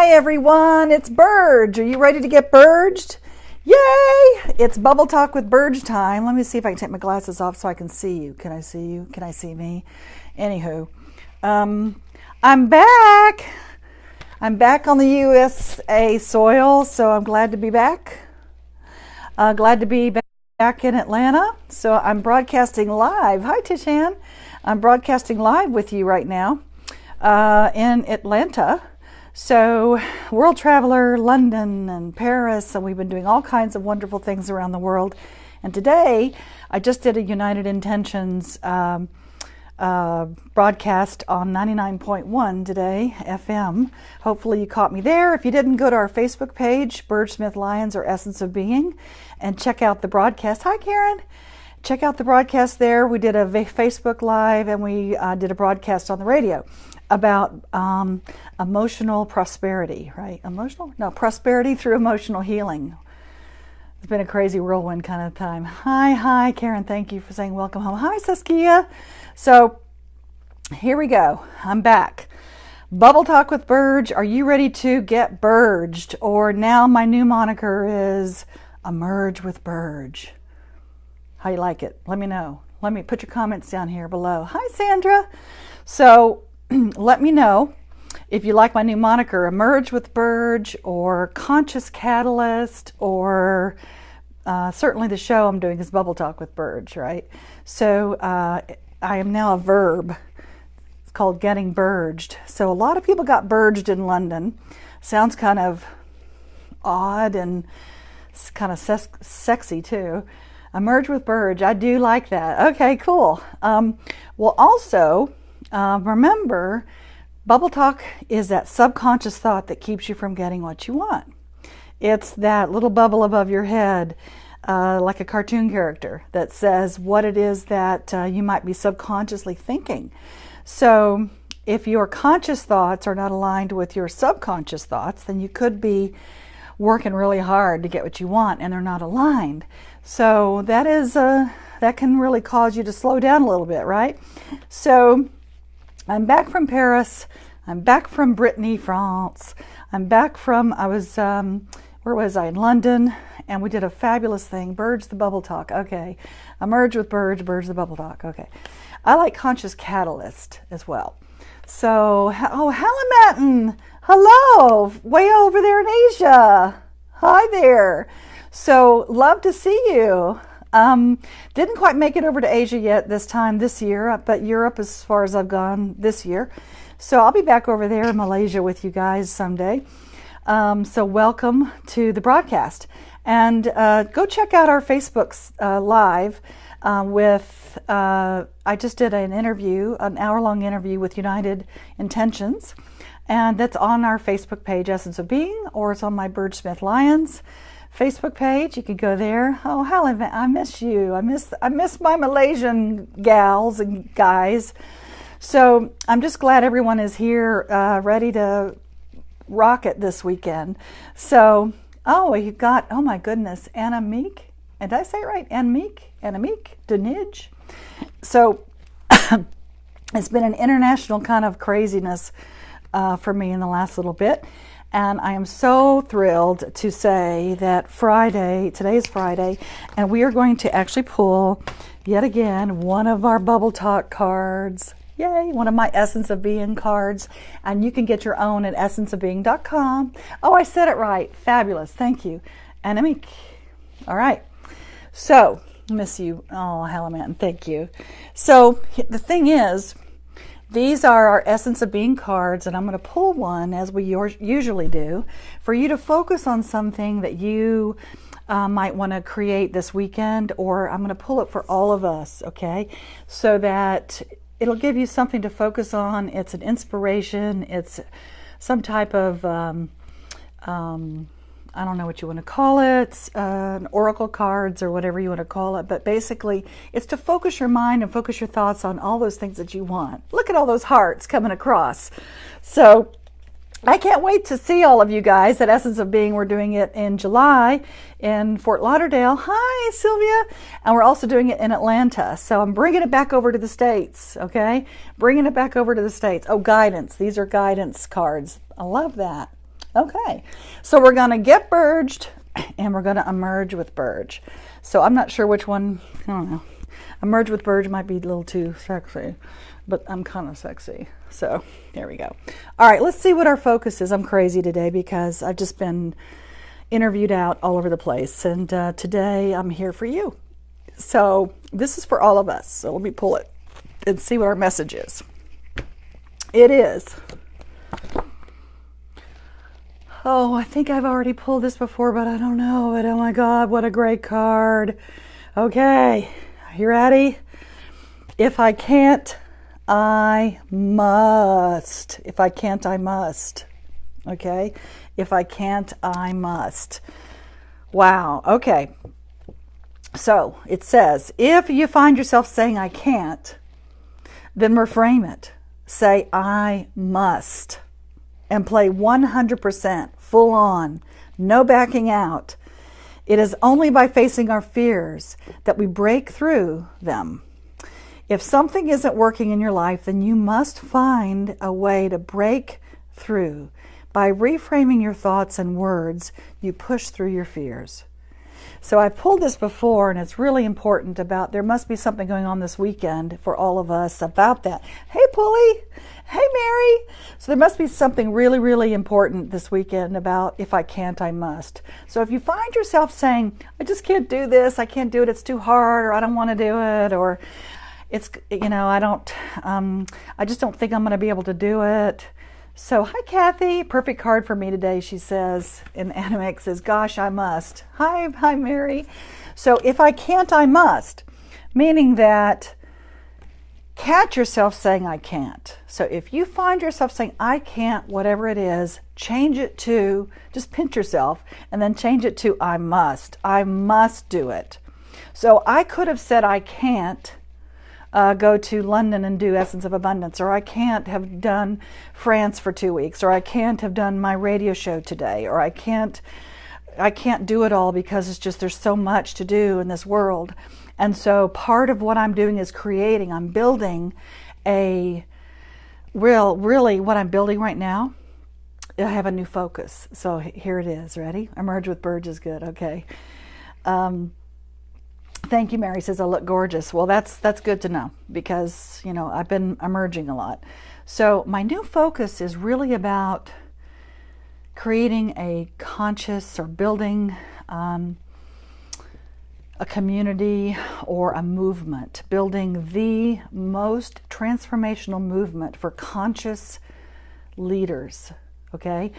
Hi everyone, it's Burge. Are you ready to get burged? Yay! It's Bubble Talk with Burge time. Let me see if I can take my glasses off so I can see you. Can I see you? Can I see me? Anywho, I'm back. I'm back on the USA soil, so I'm glad to be back. Glad to be back in Atlanta. So I'm broadcasting live. Hi Tishan. I'm broadcasting live with you right now in Atlanta. So world traveler, London and Paris, and we've been doing all kinds of wonderful things around the world. And today I just did a United Intentions broadcast on 99.1 today, FM. Hopefully you caught me there. If you didn't, go to our Facebook page, Burge Smith Lyons or Essence of Being, and check out the broadcast. Hi Karen. Check out the broadcast there. We did a Facebook Live and we did a broadcast on the radio about emotional prosperity, right? Prosperity through emotional healing. It's been a crazy whirlwind kind of time. Hi, Karen. Thank you for saying welcome home. Hi, Saskia. So here we go. I'm back. Bubble Talk with Burge. Are you ready to get burged? Or now my new moniker is Emerge with Burge. How you like it? Let me know. Let me put your comments down here below. Hi, Sandra. So let me know if you like my new moniker, Emerge with Burge, or Conscious Catalyst, or certainly the show I'm doing is Bubble Talk with Burge, right? So I am now a verb. It's called getting burged. So a lot of people got burged in London. Sounds kind of odd and kind of sexy too. Emerge with Burge. I do like that. Okay, cool. Well, also, remember, Bubble Talk is that subconscious thought that keeps you from getting what you want. It's that little bubble above your head, like a cartoon character, that says what it is that you might be subconsciously thinking. So if your conscious thoughts are not aligned with your subconscious thoughts, then you could be working really hard to get what you want and they're not aligned. So that can really cause you to slow down a little bit, right? So I'm back from Paris. I'm back from Brittany, France. I'm back from, where was I? In London. And we did a fabulous thing. Burge the Bubble Talk. Okay. Emerge with Burge, Burge the Bubble Talk. Okay. I like Conscious Catalyst as well. So, Hallimatten. Hello. Way over there in Asia. Hi there. So, love to see you. Didn't quite make it over to Asia yet this year, but Europe as far as I've gone this year. So I'll be back over there in Malaysia with you guys someday. So welcome to the broadcast. And go check out our Facebook Live I just did an hour-long interview with United Intentions. And that's on our Facebook page, Essence of Being, or it's on my Burge Smith Lyons Facebook page. You could go there. Oh, Helen, I miss you. I miss my Malaysian gals and guys. So I'm just glad everyone is here, ready to rock it this weekend. So, you've got, oh my goodness, Anna Meek. Did I say it right? Anna Meek, Denij. So it's been an international kind of craziness for me in the last little bit. And I am so thrilled to say that today is Friday, and we are going to actually pull, yet again, one of our Bubble Talk cards. Yay, one of my Essence of Being cards. And you can get your own at essenceofbeing.com. Oh, I said it right. Fabulous. Thank you. Annemiek. All right. So, miss you. Oh, Halliman, thank you. So, the thing is, these are our Essence of Being cards, and I'm going to pull one, as we usually do, for you to focus on something that you might want to create this weekend, or I'm going to pull it for all of us, okay? So that it'll give you something to focus on. It's an inspiration. It's some type of, I don't know what you want to call it, an oracle cards or whatever you want to call it, but basically it's to focus your mind and focus your thoughts on all those things that you want. Look at all those hearts coming across. So I can't wait to see all of you guys at Essence of Being. We're doing it in July in Fort Lauderdale. Hi, Sylvia. And we're also doing it in Atlanta. So I'm bringing it back over to the States, okay? Bringing it back over to the States. Oh, guidance. These are guidance cards. I love that. Okay, so we're going to get Burged and we're going to emerge with Burge. So I'm not sure which one, I don't know. Emerge with Burge might be a little too sexy, but I'm kind of sexy. So there we go. All right, let's see what our focus is. I'm crazy today because I've just been interviewed out all over the place. And today I'm here for you. So this is for all of us. So let me pull it and see what our message is. It is. Oh, I think I've already pulled this before, but I don't know. But oh my God, what a great card. Okay, you ready? If I can't, I must. If I can't, I must. Okay? If I can't, I must. Wow. Okay. So it says, if you find yourself saying I can't, then reframe it. Say I must. And play 100% full on. No backing out. It is only by facing our fears that we break through them. If something isn't working in your life, then you must find a way to break through. By reframing your thoughts and words, you push through your fears. So I pulled this before, and it's really important about, there must be something going on this weekend for all of us about that. Hey, Pulley. Hey, Mary. So there must be something really, really important this weekend about if I can't, I must. So if you find yourself saying, I just can't do this, I can't do it, it's too hard, or I don't want to do it, or it's, I just don't think I'm going to be able to do it. So, hi, Kathy. Perfect card for me today, she says. And Animex says, gosh, I must. Hi, Mary. So, if I can't, I must. Meaning that catch yourself saying I can't. So, if you find yourself saying I can't, whatever it is, change it to, just pinch yourself, and then change it to I must. I must do it. So, I could have said I can't go to London and do Essence of Abundance, or I can't have done France for 2 weeks, or I can't have done my radio show today, or I can't do it all because it's just there's so much to do in this world. And so part of what I'm doing is I'm building really what I'm building right now. I have a new focus. So here it is. Ready? Emerge with Burge is good. Okay. Thank you, Mary says I look gorgeous. Well, that's good to know because, I've been emerging a lot. So my new focus is really about creating a conscious or building a community or a movement, building the most transformational movement for conscious leaders, okay?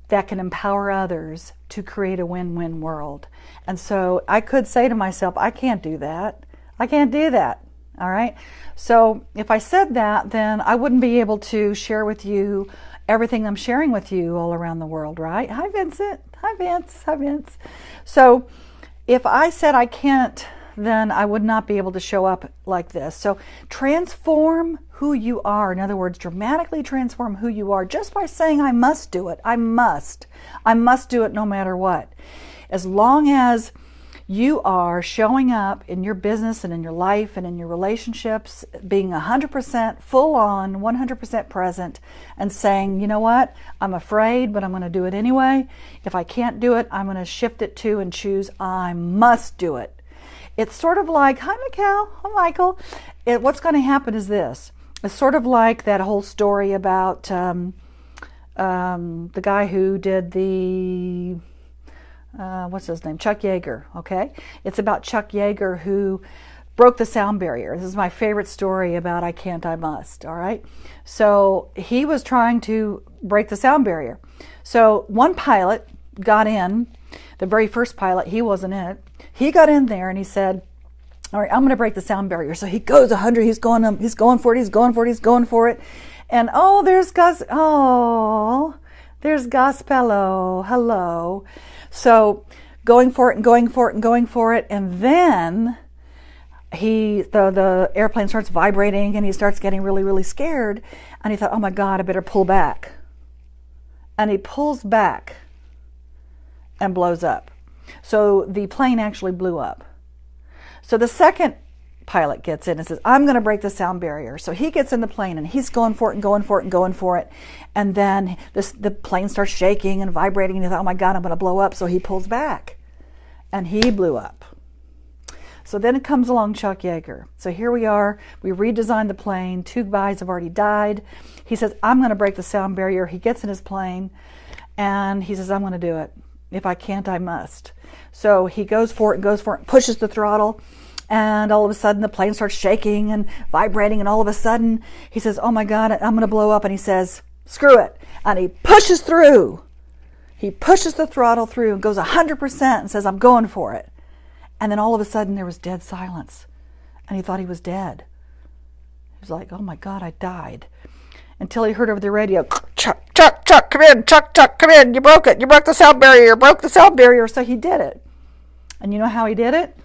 That can empower others to create a win-win world. And so I could say to myself, I can't do that. I can't do that. All right. So if I said that, then I wouldn't be able to share with you everything I'm sharing with you all around the world, right? Hi, Vincent. Hi, Vince. Hi, Vince. So if I said I can't, then I would not be able to show up like this. So transform who you are. In other words, dramatically transform who you are just by saying, I must do it. I must. I must do it no matter what. As long as you are showing up in your business and in your life and in your relationships, being 100% full on, 100% present, and saying, you know what, I'm afraid, but I'm going to do it anyway. If I can't do it, I'm going to shift it to and choose, I must do it. It's sort of like, hi, Mikkel. Hi, Michael. What's going to happen is this. It's sort of like that whole story about the guy who did the, what's his name? Chuck Yeager, okay? It's about Chuck Yeager who broke the sound barrier. This is my favorite story about I can't, I must, all right? So he was trying to break the sound barrier. So one pilot got in, the very first pilot, he wasn't in it. He got in there and he said, all right, I'm going to break the sound barrier. So he goes 100, he's going for it. And there's Gospello. Hello. So going for it. And then the airplane starts vibrating and he starts getting really, really scared. And he thought, oh my God, I better pull back. And he pulls back and blows up. So the plane actually blew up. So the second pilot gets in and says, I'm going to break the sound barrier. So he gets in the plane and he's going for it and going for it and going for it. And then the plane starts shaking and vibrating and he thought, oh my God, I'm going to blow up. So he pulls back and he blew up. So then it comes along Chuck Yeager. So here we are. We redesigned the plane. 2 guys have already died. He says, I'm going to break the sound barrier. He gets in his plane and he says, I'm going to do it. If I can't, I must. So he goes for it, pushes the throttle. And all of a sudden the plane starts shaking and vibrating. And all of a sudden he says, oh my God, I'm going to blow up. And he says, screw it. And he pushes through. He pushes the throttle through and goes 100% and says, I'm going for it. And then all of a sudden there was dead silence. And he thought he was dead. He was like, oh my God, I died. Until he heard over the radio, Chuck, come in, Chuck, come in. You broke it. You broke the sound barrier. Broke the sound barrier. So he did it. And you know how he did it?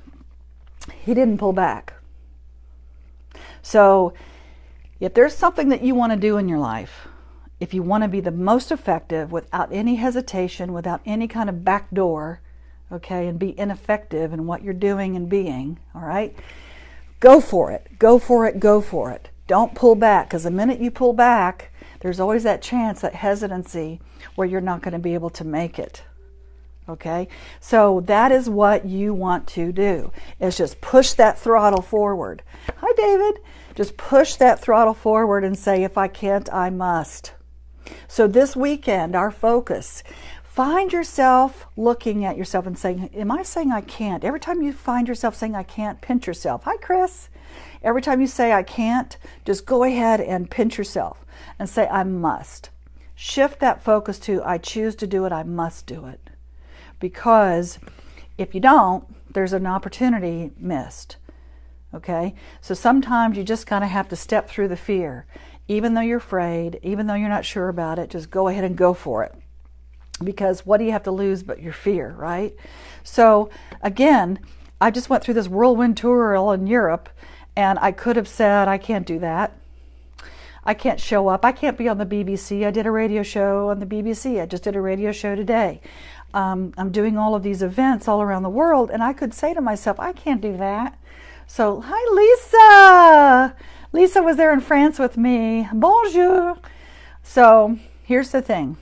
He didn't pull back. So if there's something that you want to do in your life, if you want to be the most effective without any hesitation, without any kind of back door, okay, and be ineffective in what you're doing and being, all right, go for it. Go for it. Go for it. Don't pull back, because the minute you pull back, there's always that chance, that hesitancy, where you're not going to be able to make it. Okay, so that is what you want to do, is just push that throttle forward. Hi, David. Just push that throttle forward and say, if I can't, I must. So this weekend, our focus, find yourself looking at yourself and saying, am I saying I can't? Every time you find yourself saying I can't, pinch yourself. Hi, Chris. Every time you say I can't, just go ahead and pinch yourself and say I must. Shift that focus to I choose to do it, I must do it. Because if you don't, there's an opportunity missed. Okay? So sometimes you just kind of have to step through the fear. Even though you're afraid, even though you're not sure about it, just go ahead and go for it. Because what do you have to lose but your fear, right? So again, I just went through this whirlwind tour all in Europe, and I could have said, I can't do that. I can't show up. I can't be on the BBC. I did a radio show on the BBC. I just did a radio show today. I'm doing all of these events all around the world, and I could say to myself, I can't do that. So, hi, Lisa. Lisa was there in France with me. Bonjour. So, here's the thing.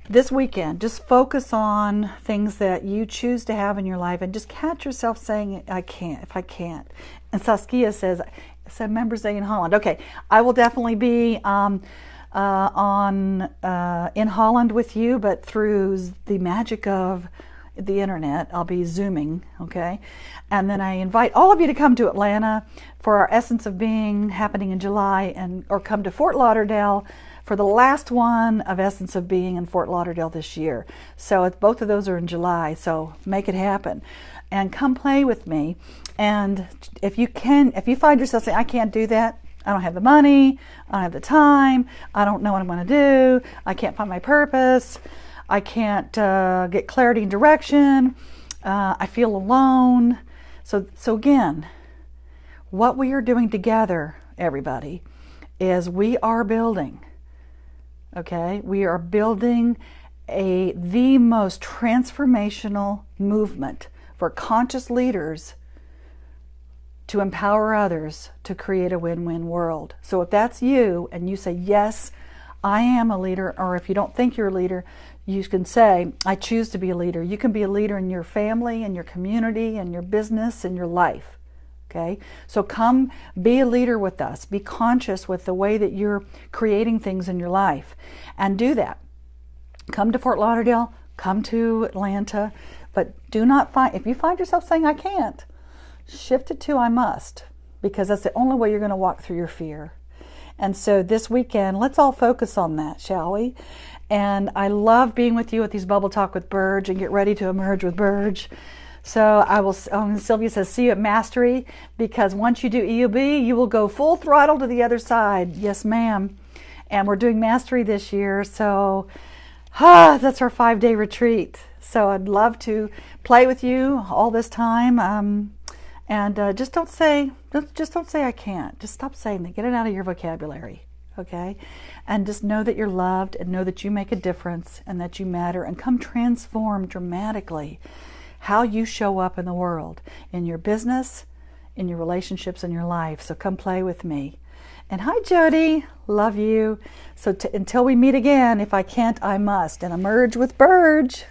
This weekend, just focus on things that you choose to have in your life and just catch yourself saying, I can't, if I can't. And Saskia says, it's a Members Day in Holland. Okay, I will definitely be in Holland with you, but through the magic of the internet, I'll be Zooming, okay? And then I invite all of you to come to Atlanta for our Essence of Being happening in July, or come to Fort Lauderdale for the last one of Essence of Being in Fort Lauderdale this year. So both of those are in July, so make it happen. And come play with me. And if you find yourself saying, I can't do that, I don't have the money, I don't have the time, I don't know what I'm going to do, I can't find my purpose, I can't get clarity and direction, I feel alone. So again, what we are doing together, everybody, is we are building. Okay, we are building the most transformational movement for conscious leaders to empower others to create a win-win world. So if that's you and you say, yes, I am a leader, or if you don't think you're a leader, you can say, I choose to be a leader. You can be a leader in your family, in your community, in your business, in your life. Okay, so come be a leader with us. Be conscious with the way that you're creating things in your life, and do that. Come to Fort Lauderdale, come to Atlanta, but do not if you find yourself saying I can't, shift it to I must, because that's the only way you're going to walk through your fear. And so this weekend, let's all focus on that, shall we? And I love being with you at these Bubble Talk with Burge, and get ready to emerge with Burge. So Sylvia says, see you at Mastery, because once you do EUB, you will go full throttle to the other side. Yes, ma'am. And we're doing Mastery this year, so that's our 5-day retreat. So I'd love to play with you all this time. And just don't say I can't. Just stop saying that. Get it out of your vocabulary, okay? And just know that you're loved, and know that you make a difference, and that you matter, and come transform dramatically how you show up in the world, in your business, in your relationships and your life. So come play with me. And hi, Jody. Love you. So until we meet again, if I can't, I must. And emerge with Burge.